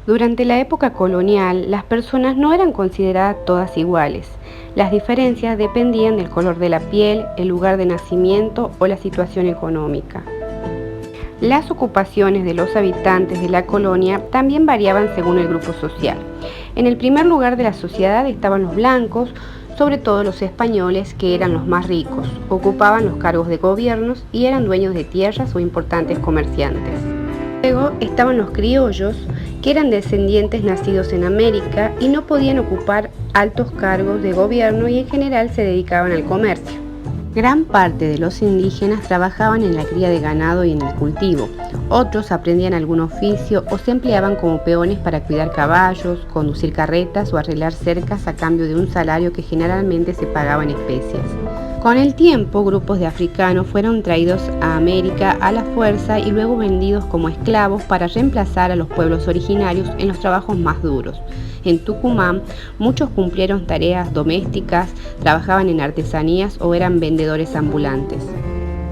Durante la época colonial, las personas no eran consideradas todas iguales. Las diferencias dependían del color de la piel, el lugar de nacimiento o la situación económica. Las ocupaciones de los habitantes de la colonia también variaban según el grupo social. En el primer lugar de la sociedad estaban los blancos, sobre todo los españoles, que eran los más ricos, ocupaban los cargos de gobiernos y eran dueños de tierras o importantes comerciantes. Luego estaban los criollos, que eran descendientes nacidos en América y no podían ocupar altos cargos de gobierno y en general se dedicaban al comercio. Gran parte de los indígenas trabajaban en la cría de ganado y en el cultivo. Otros aprendían algún oficio o se empleaban como peones para cuidar caballos, conducir carretas o arreglar cercas a cambio de un salario que generalmente se pagaba en especias. Con el tiempo, grupos de africanos fueron traídos a América a la fuerza y luego vendidos como esclavos para reemplazar a los pueblos originarios en los trabajos más duros. En Tucumán, muchos cumplieron tareas domésticas, trabajaban en artesanías o eran vendedores ambulantes.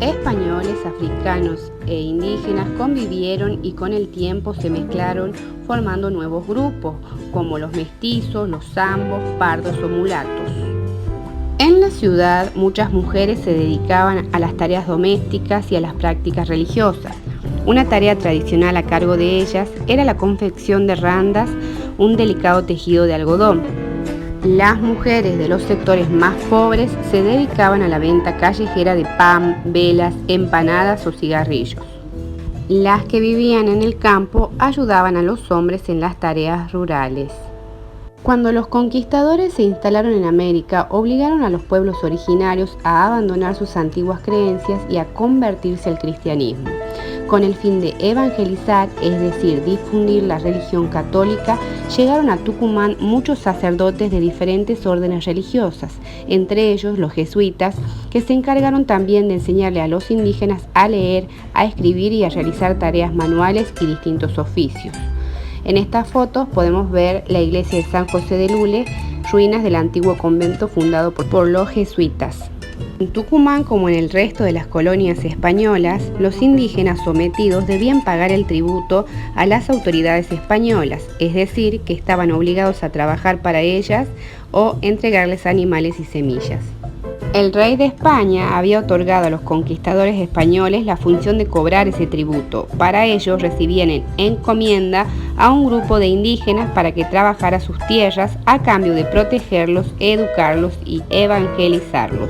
Españoles, africanos e indígenas convivieron y con el tiempo se mezclaron formando nuevos grupos, como los mestizos, los zambos, pardos o mulatos. En la ciudad, muchas mujeres se dedicaban a las tareas domésticas y a las prácticas religiosas. Una tarea tradicional a cargo de ellas era la confección de randas, un delicado tejido de algodón. Las mujeres de los sectores más pobres se dedicaban a la venta callejera de pan, velas, empanadas o cigarrillos. Las que vivían en el campo ayudaban a los hombres en las tareas rurales. Cuando los conquistadores se instalaron en América, obligaron a los pueblos originarios a abandonar sus antiguas creencias y a convertirse al cristianismo. Con el fin de evangelizar, es decir, difundir la religión católica, llegaron a Tucumán muchos sacerdotes de diferentes órdenes religiosas, entre ellos los jesuitas, que se encargaron también de enseñarle a los indígenas a leer, a escribir y a realizar tareas manuales y distintos oficios. En estas fotos podemos ver la iglesia de San José de Lule, ruinas del antiguo convento fundado por los jesuitas. En Tucumán, como en el resto de las colonias españolas, los indígenas sometidos debían pagar el tributo a las autoridades españolas, es decir, que estaban obligados a trabajar para ellas o entregarles animales y semillas. El rey de España había otorgado a los conquistadores españoles la función de cobrar ese tributo. Para ello recibían en encomienda a un grupo de indígenas para que trabajara sus tierras a cambio de protegerlos, educarlos y evangelizarlos.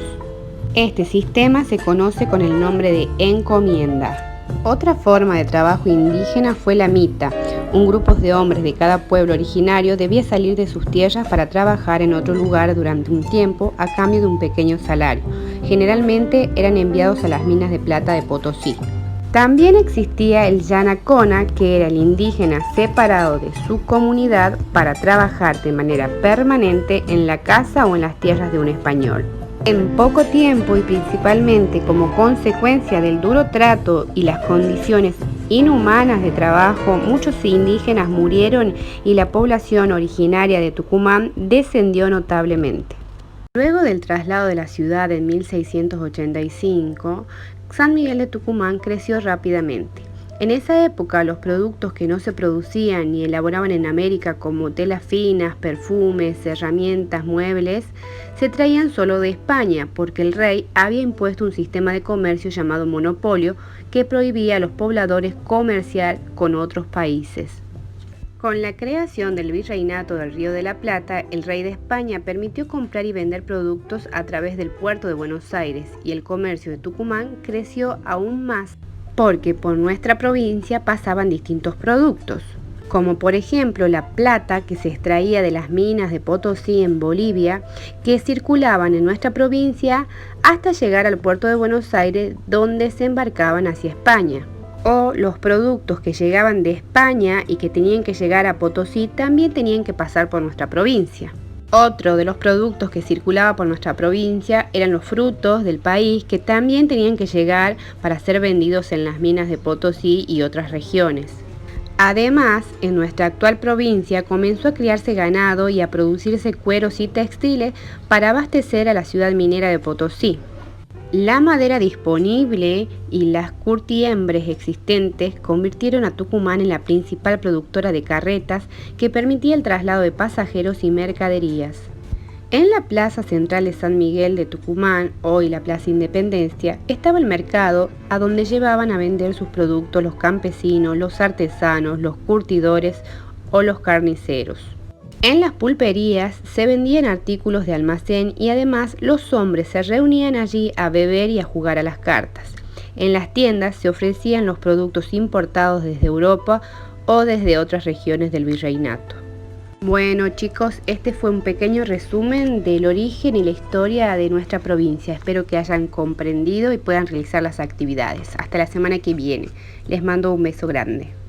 Este sistema se conoce con el nombre de encomienda. Otra forma de trabajo indígena fue la mita. Un grupo de hombres de cada pueblo originario debía salir de sus tierras para trabajar en otro lugar durante un tiempo a cambio de un pequeño salario. Generalmente eran enviados a las minas de plata de Potosí. También existía el yanacona, que era el indígena separado de su comunidad para trabajar de manera permanente en la casa o en las tierras de un español. En poco tiempo y principalmente como consecuencia del duro trato y las condiciones inhumanas de trabajo, muchos indígenas murieron y la población originaria de Tucumán descendió notablemente. Luego del traslado de la ciudad en 1685, San Miguel de Tucumán creció rápidamente. En esa época, los productos que no se producían ni elaboraban en América, como telas finas, perfumes, herramientas, muebles, se traían solo de España, porque el rey había impuesto un sistema de comercio llamado monopolio que prohibía a los pobladores comerciar con otros países. Con la creación del Virreinato del Río de la Plata, el rey de España permitió comprar y vender productos a través del puerto de Buenos Aires y el comercio de Tucumán creció aún más porque por nuestra provincia pasaban distintos productos, como por ejemplo la plata que se extraía de las minas de Potosí en Bolivia, que circulaban en nuestra provincia hasta llegar al puerto de Buenos Aires, donde se embarcaban hacia España. O los productos que llegaban de España y que tenían que llegar a Potosí también tenían que pasar por nuestra provincia. Otro de los productos que circulaba por nuestra provincia eran los frutos del país, que también tenían que llegar para ser vendidos en las minas de Potosí y otras regiones. Además, en nuestra actual provincia comenzó a criarse ganado y a producirse cueros y textiles para abastecer a la ciudad minera de Potosí. La madera disponible y las curtiembres existentes convirtieron a Tucumán en la principal productora de carretas que permitía el traslado de pasajeros y mercaderías. En la plaza central de San Miguel de Tucumán, hoy la Plaza Independencia, estaba el mercado a donde llevaban a vender sus productos los campesinos, los artesanos, los curtidores o los carniceros. En las pulperías se vendían artículos de almacén y además los hombres se reunían allí a beber y a jugar a las cartas. En las tiendas se ofrecían los productos importados desde Europa o desde otras regiones del virreinato. Bueno chicos, este fue un pequeño resumen del origen y la historia de nuestra provincia. Espero que hayan comprendido y puedan realizar las actividades. Hasta la semana que viene. Les mando un beso grande.